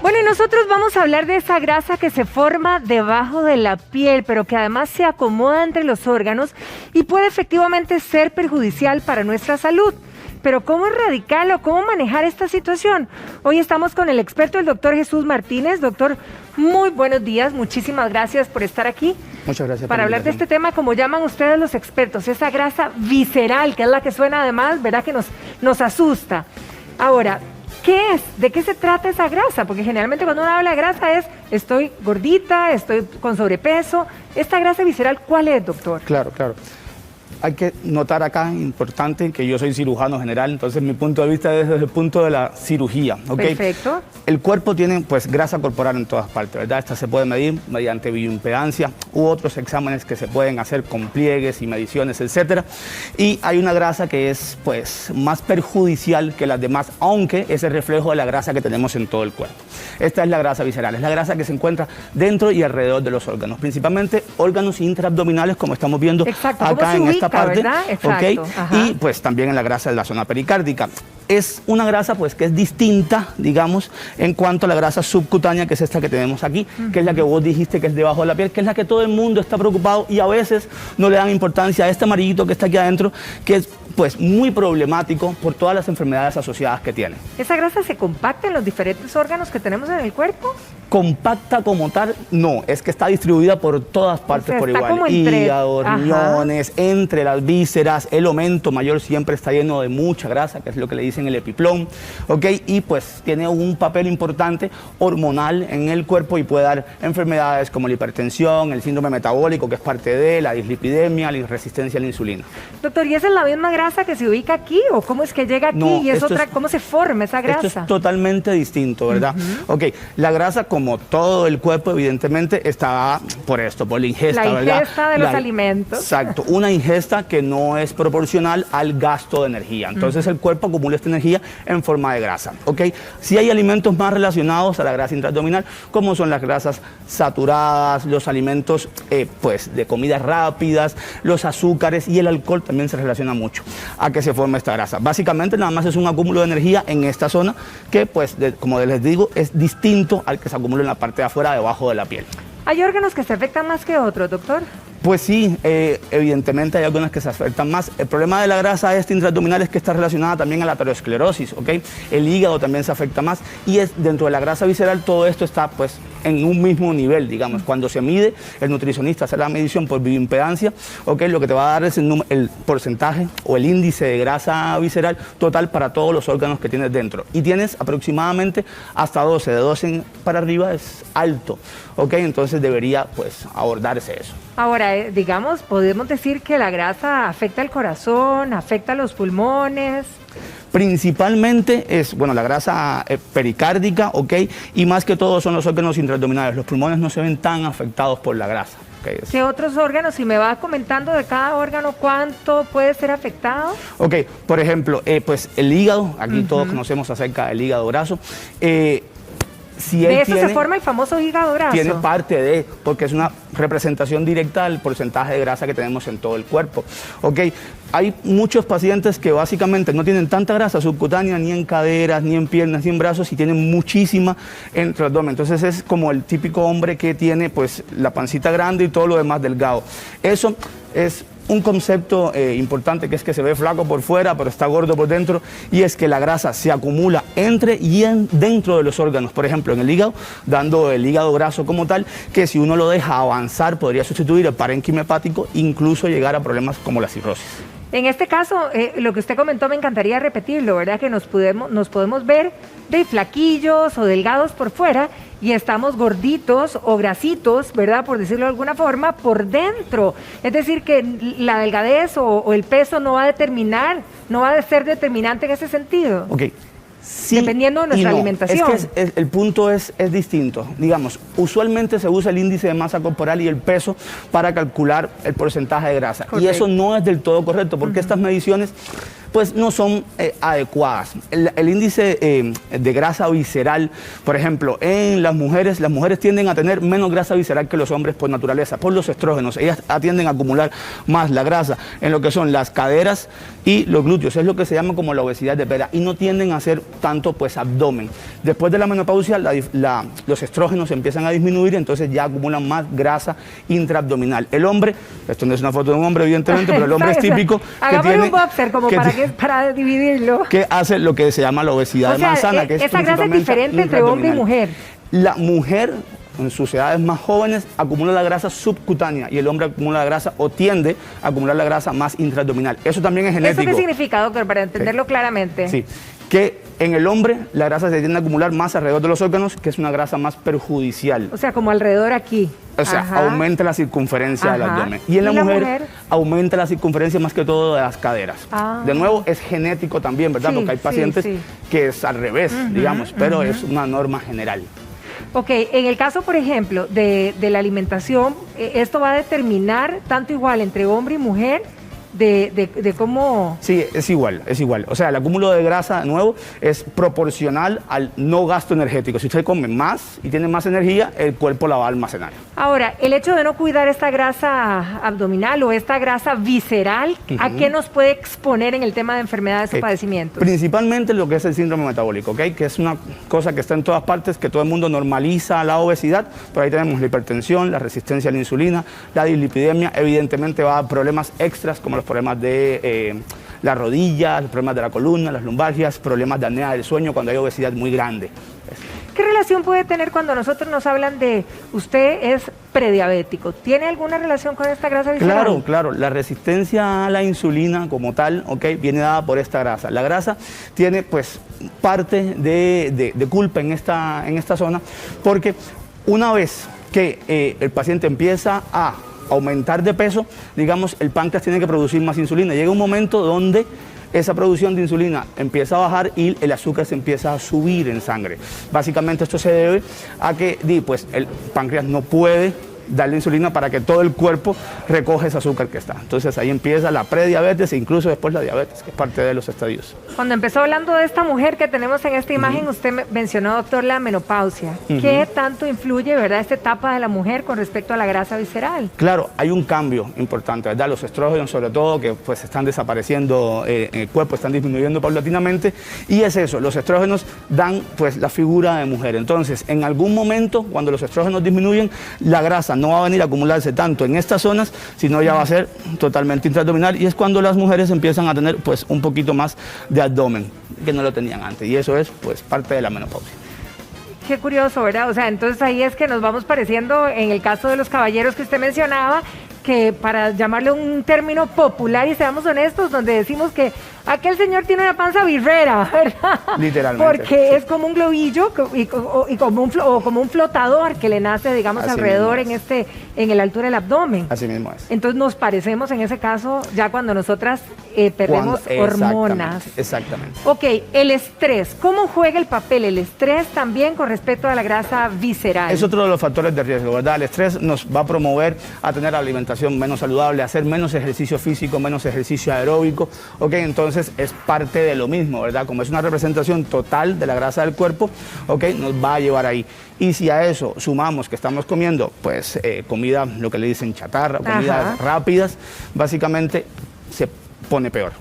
Bueno, y nosotros vamos a hablar de esa grasa que se forma debajo de la piel, pero que además se acomoda entre los órganos y puede efectivamente ser perjudicial para nuestra salud. Pero ¿cómo erradicarlo? ¿Cómo manejar esta situación? Hoy estamos con el experto, el doctor Jesús Martínez. Doctor, muy buenos días. Muchísimas gracias por estar aquí. Muchas gracias. Para hablar de este tema, como llaman ustedes los expertos, esa grasa visceral, que es la que suena además, ¿verdad? Que nos asusta. Ahora, ¿qué es? ¿De qué se trata esa grasa? Porque generalmente cuando uno habla de grasa es, estoy gordita, estoy con sobrepeso. ¿Esta grasa visceral cuál es, doctor? Claro. Hay que notar acá, importante, que yo soy cirujano general, entonces mi punto de vista es desde el punto de la cirugía. ¿Okay? Perfecto. El cuerpo tiene pues grasa corporal en todas partes, ¿verdad? Esta se puede medir mediante bioimpedancia u otros exámenes que se pueden hacer con pliegues y mediciones, etcétera. Y hay una grasa que es pues más perjudicial que las demás, aunque es el reflejo de la grasa que tenemos en todo el cuerpo. Esta es la grasa visceral, es la grasa que se encuentra dentro y alrededor de los órganos, principalmente órganos intraabdominales, como estamos viendo acá en esta parte, ¿okay? Y pues también en la grasa de la zona pericárdica. Es una grasa pues que es distinta, digamos, en cuanto a la grasa subcutánea, que es esta que tenemos aquí, que es la que vos dijiste que es debajo de la piel, que es la que todo el mundo está preocupado y a veces no le dan importancia a este amarillito que está aquí adentro, que es pues muy problemático por todas las enfermedades asociadas que tiene. ¿Esa grasa se compacta en los diferentes órganos que tenemos en el cuerpo? Compacta como tal, no, es que está distribuida por todas partes, o sea, por igual, hígado, riñones, entre las vísceras. El aumento mayor siempre está lleno de mucha grasa, que es lo que le dicen el epiplón, ¿ok? Y pues tiene un papel importante hormonal en el cuerpo y puede dar enfermedades como la hipertensión, el síndrome metabólico, que es parte de la dislipidemia, la resistencia a la insulina. Doctor, ¿y esa es la misma grasa que se ubica aquí o cómo es que llega aquí? No, y es otra, ¿cómo se forma esa grasa? Esto es totalmente distinto, ¿verdad? Ok, la grasa, como todo el cuerpo, evidentemente está por esto, por la ingesta, ¿verdad? La ingesta de los alimentos. Exacto, una ingesta que no es proporcional al gasto de energía. Entonces el cuerpo acumula esta energía en forma de grasa, ¿ok? Sí hay alimentos más relacionados a la grasa intraabdominal, como son las grasas saturadas, los alimentos pues de comidas rápidas, los azúcares y el alcohol también se relaciona mucho a que se forme esta grasa. Básicamente nada más es un acúmulo de energía en esta zona que pues como les digo es distinto al que se acumula en la parte de afuera, debajo de la piel. ¿Hay órganos que se afectan más que otros, doctor? Pues sí, evidentemente hay algunas que se afectan más. El problema de la grasa intraabdominal es que está relacionada también a la aterosclerosis, ¿ok? El hígado también se afecta más y es dentro de la grasa visceral todo esto está pues en un mismo nivel, digamos. Cuando se mide, el nutricionista hace la medición por bioimpedancia, ¿ok? Lo que te va a dar es el porcentaje o el índice de grasa visceral total para todos los órganos que tienes dentro. Y tienes aproximadamente hasta 12, de 12 para arriba es alto, ¿ok? Entonces debería pues abordarse eso. Ahora, digamos, podemos decir que la grasa afecta al corazón, afecta a los pulmones. Principalmente es, bueno, la grasa pericárdica, ¿ok? Y más que todo son los órganos intraabdominales. Los pulmones no se ven tan afectados por la grasa. ¿Okay? ¿Qué otros órganos? Si me va comentando de cada órgano, ¿cuánto puede ser afectado? Ok, por ejemplo, pues el hígado, aquí todos conocemos acerca del hígado graso. Si de eso se forma el famoso hígado graso. Tiene parte de, porque es una representación directa del porcentaje de grasa que tenemos en todo el cuerpo. Ok, hay muchos pacientes que básicamente no tienen tanta grasa subcutánea ni en caderas, ni en piernas, ni en brazos y tienen muchísima entre el abdomen. Entonces es como el típico hombre que tiene pues la pancita grande y todo lo demás delgado. Eso es un concepto importante, que es que se ve flaco por fuera, pero está gordo por dentro, y es que la grasa se acumula entre y dentro de los órganos, por ejemplo en el hígado, dando el hígado graso como tal, que si uno lo deja avanzar podría sustituir el parénquima hepático, incluso llegar a problemas como la cirrosis. En este caso, lo que usted comentó me encantaría repetirlo, ¿verdad? Que nos podemos ver de flaquillos o delgados por fuera y estamos gorditos o grasitos, ¿verdad? Por decirlo de alguna forma, por dentro. Es decir, que la delgadez o el peso no va a determinar, no va a ser determinante en ese sentido. Ok. Sí, dependiendo de nuestra alimentación. Es que el punto es distinto. Digamos, usualmente se usa el índice de masa corporal y el peso para calcular el porcentaje de grasa. Correcto. Y eso no es del todo correcto, porque estas mediciones pues no son adecuadas. El índice de grasa visceral, por ejemplo, en las mujeres tienden a tener menos grasa visceral que los hombres por naturaleza, por los estrógenos. Ellas tienden a acumular más la grasa en lo que son las caderas y los glúteos. Es lo que se llama como la obesidad de pera y no tienden a hacer tanto pues abdomen. Después de la menopausia, los estrógenos empiezan a disminuir, entonces ya acumulan más grasa intraabdominal. El hombre, esto no es una foto de un hombre evidentemente, pero el hombre es típico que tiene un boxer como para dividirlo. Que hace lo que se llama la obesidad de manzana, que es esa grasa es diferente entre hombre y mujer. La mujer en sus edades más jóvenes acumula la grasa subcutánea y el hombre acumula la grasa o tiende a acumular la grasa más intraabdominal. Eso también es genético. ¿Eso qué significa, doctor, para entenderlo claramente? Sí, que en el hombre la grasa se tiende a acumular más alrededor de los órganos, que es una grasa más perjudicial. O sea, como alrededor aquí. O sea, aumenta la circunferencia del abdomen. Y en la mujer aumenta la circunferencia más que todo de las caderas. De nuevo, es genético también, ¿verdad? Porque hay pacientes que es al revés, digamos, pero es una norma general. Ok, en el caso, por ejemplo, de la alimentación, ¿esto va a determinar tanto igual entre hombre y mujer? De cómo... Sí, es igual. O sea, el acúmulo de grasa, de nuevo, es proporcional al no gasto energético. Si usted come más y tiene más energía, el cuerpo la va a almacenar. Ahora, el hecho de no cuidar esta grasa abdominal o esta grasa visceral, ¿a qué nos puede exponer en el tema de enfermedades o padecimientos? Principalmente lo que es el síndrome metabólico, ¿ok? Que es una cosa que está en todas partes, que todo el mundo normaliza la obesidad. Por ahí tenemos la hipertensión, la resistencia a la insulina, la dislipidemia. Evidentemente va a dar problemas extras como los problemas de las rodillas, los problemas de la columna, las lumbalgias, problemas de apnea del sueño cuando hay obesidad muy grande. ¿Qué relación puede tener cuando nosotros nos hablan de usted es prediabético? ¿Tiene alguna relación con esta grasa visceral? Claro. La resistencia a la insulina como tal, viene dada por esta grasa. La grasa tiene pues parte de culpa en esta zona porque una vez que el paciente empieza a aumentar de peso, digamos, el páncreas tiene que producir más insulina. Llega un momento donde esa producción de insulina empieza a bajar y el azúcar se empieza a subir en sangre. Básicamente esto se debe a que pues, el páncreas no puede darle insulina para que todo el cuerpo recoja ese azúcar que está. Entonces ahí empieza la prediabetes e incluso después la diabetes, que es parte de los estadios. Cuando empezó hablando de esta mujer que tenemos en esta imagen, usted mencionó, doctor, la menopausia. ¿Qué tanto influye, verdad, esta etapa de la mujer con respecto a la grasa visceral? Claro, hay un cambio importante, ¿verdad? Los estrógenos, sobre todo, que pues están desapareciendo en el cuerpo, están disminuyendo paulatinamente, y es eso, los estrógenos dan pues la figura de mujer. Entonces, en algún momento, cuando los estrógenos disminuyen, la grasa no va a venir a acumularse tanto en estas zonas, sino ya va a ser totalmente intraabdominal, y es cuando las mujeres empiezan a tener pues un poquito más de abdomen, que no lo tenían antes, y eso es pues parte de la menopausia. Qué curioso, ¿verdad? O sea, entonces ahí es que nos vamos pareciendo, en el caso de los caballeros que usted mencionaba, que para llamarle un término popular y seamos honestos, donde decimos que aquel señor tiene una panza birrera, ¿verdad? Literalmente. Porque sí, es como un globillo y como un flotador que le nace, digamos, así alrededor en la altura del abdomen. Así mismo es. Entonces nos parecemos en ese caso ya cuando nosotras perdemos hormonas. Exactamente. Ok, el estrés. ¿Cómo juega el papel el estrés también con respecto a la grasa visceral? Es otro de los factores de riesgo, ¿verdad? El estrés nos va a promover a tener alimentación menos saludable, a hacer menos ejercicio físico, menos ejercicio aeróbico, ¿ok? Entonces es parte de lo mismo, ¿verdad? Como es una representación total de la grasa del cuerpo, ¿ok? Nos va a llevar ahí. Y si a eso sumamos que estamos comiendo, pues, comida, lo que le dicen chatarra, comidas rápidas, básicamente se pone peor.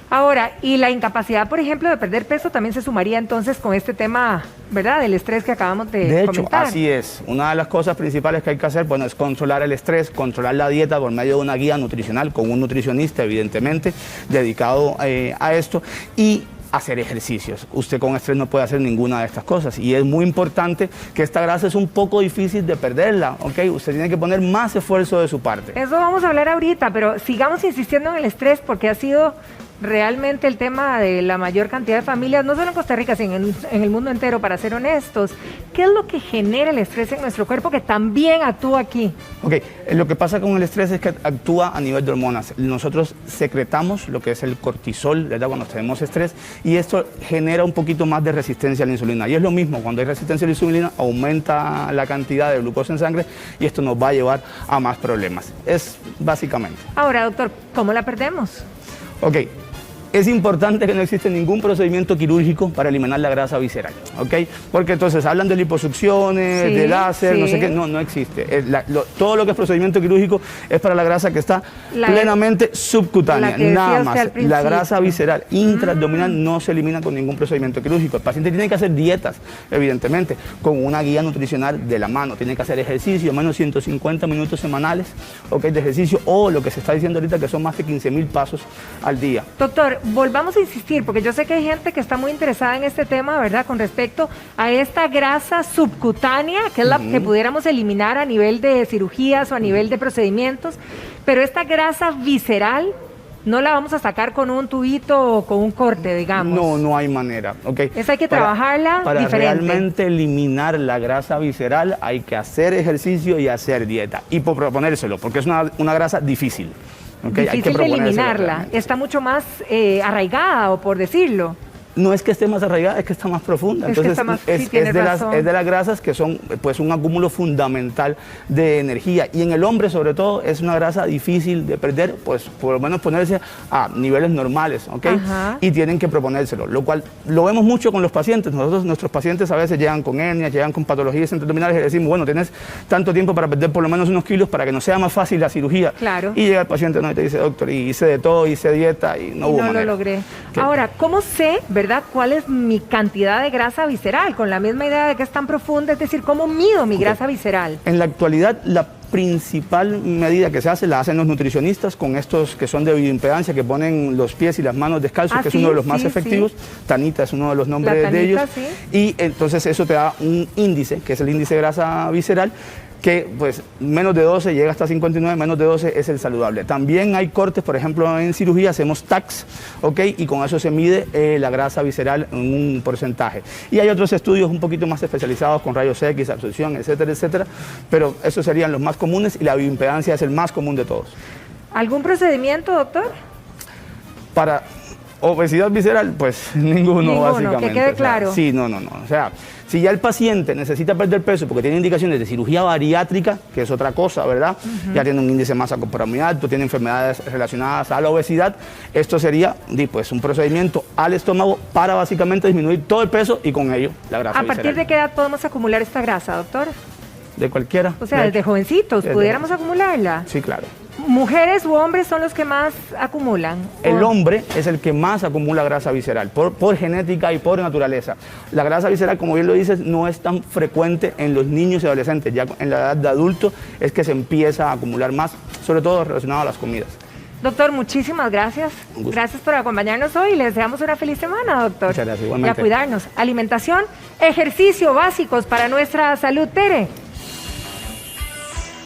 Ahora, y la incapacidad, por ejemplo, de perder peso también se sumaría entonces con este tema, ¿verdad?, del estrés que acabamos de comentar. Hecho, así es. Una de las cosas principales que hay que hacer, bueno, es controlar el estrés, controlar la dieta por medio de una guía nutricional con un nutricionista, evidentemente, dedicado a esto, y hacer ejercicios. Usted con estrés no puede hacer ninguna de estas cosas, y es muy importante que esta grasa es un poco difícil de perderla, ¿ok? Usted tiene que poner más esfuerzo de su parte. Eso vamos a hablar ahorita, pero sigamos insistiendo en el estrés porque ha sido realmente el tema de la mayor cantidad de familias, no solo en Costa Rica, sino en el mundo entero, para ser honestos. ¿Qué es lo que genera el estrés en nuestro cuerpo que también actúa aquí? Ok, lo que pasa con el estrés es que actúa a nivel de hormonas. Nosotros secretamos lo que es el cortisol, ¿verdad?, cuando tenemos estrés, y esto genera un poquito más de resistencia a la insulina. Y es lo mismo, cuando hay resistencia a la insulina, aumenta la cantidad de glucosa en sangre y esto nos va a llevar a más problemas. Es básicamente. Ahora, doctor, ¿cómo la perdemos? Ok. Es importante que no existe ningún procedimiento quirúrgico para eliminar la grasa visceral, ¿ok? Porque entonces hablan de liposucciones, de láser, no sé qué, no existe. Todo lo que es procedimiento quirúrgico es para la grasa que está plenamente subcutánea, nada más. La grasa visceral intraabdominal no se elimina con ningún procedimiento quirúrgico. El paciente tiene que hacer dietas, evidentemente, con una guía nutricional de la mano, tiene que hacer ejercicio, menos 150 minutos semanales, ¿ok? De ejercicio, o lo que se está diciendo ahorita que son más de 15.000 pasos al día. Doctor, volvamos a insistir, porque yo sé que hay gente que está muy interesada en este tema, ¿verdad? Con respecto a esta grasa subcutánea, que es la que pudiéramos eliminar a nivel de cirugías o a nivel de procedimientos, pero esta grasa visceral no la vamos a sacar con un tubito o con un corte, digamos. No hay manera, ¿ok? Esa hay que trabajarla para diferente. Realmente eliminar la grasa visceral hay que hacer ejercicio y hacer dieta, y por proponérselo, porque es una grasa difícil. Okay, difícil de eliminarla, está mucho más arraigada, o por decirlo. No es que esté más arraigada, es que está más profunda. Entonces, es de las grasas que son pues un acúmulo fundamental de energía. Y en el hombre, sobre todo, es una grasa difícil de perder, pues por lo menos ponerse a niveles normales, ¿ok? Y tienen que proponérselo, lo cual lo vemos mucho con los pacientes. Nuestros pacientes a veces llegan con hernias, llegan con patologías intraabdominales y le decimos, bueno, tienes tanto tiempo para perder por lo menos unos kilos para que no sea más fácil la cirugía. Claro. Y llega el paciente y te dice, doctor, y hice de todo, hice dieta y no hubo manera. No lo logré. Ahora, ¿cómo sé, verdad, cuál es mi cantidad de grasa visceral? Con la misma idea de que es tan profunda, es decir, ¿cómo mido mi grasa visceral? En la actualidad, la principal medida que se hace, la hacen los nutricionistas con estos que son de bioimpedancia, que ponen los pies y las manos descalzos, que es uno de los más efectivos. Tanita es uno de los nombres de ellos. Y entonces eso te da un índice, que es el índice de grasa visceral, que pues menos de 12 llega hasta 59, menos de 12 es el saludable. También hay cortes, por ejemplo, en cirugía hacemos TACs, ¿ok? Y con eso se mide la grasa visceral en un porcentaje. Y hay otros estudios un poquito más especializados con rayos X, absorción, etcétera, etcétera, pero esos serían los más comunes y la bioimpedancia es el más común de todos. ¿Algún procedimiento, doctor? Para obesidad visceral, pues ninguno básicamente. Que quede claro. Sí, no. O sea, si ya el paciente necesita perder peso porque tiene indicaciones de cirugía bariátrica, que es otra cosa, ¿verdad? Ya tiene un índice de masa corporal muy alto, tiene enfermedades relacionadas a la obesidad, esto sería pues, un procedimiento al estómago para básicamente disminuir todo el peso y con ello la grasa visceral. ¿A partir de qué edad podemos acumular esta grasa, doctor? De cualquiera. O sea, desde jovencitos, ¿pudiéramos acumularla? Sí, claro. ¿Mujeres u hombres son los que más acumulan? El hombre es el que más acumula grasa visceral, por genética y por naturaleza. La grasa visceral, como bien lo dices, no es tan frecuente en los niños y adolescentes. Ya en la edad de adulto es que se empieza a acumular más, sobre todo relacionado a las comidas. Doctor, muchísimas gracias. Gracias por acompañarnos hoy y les deseamos una feliz semana, doctor. Muchas gracias, igualmente. Y a cuidarnos. Alimentación, ejercicio básicos para nuestra salud. Tere.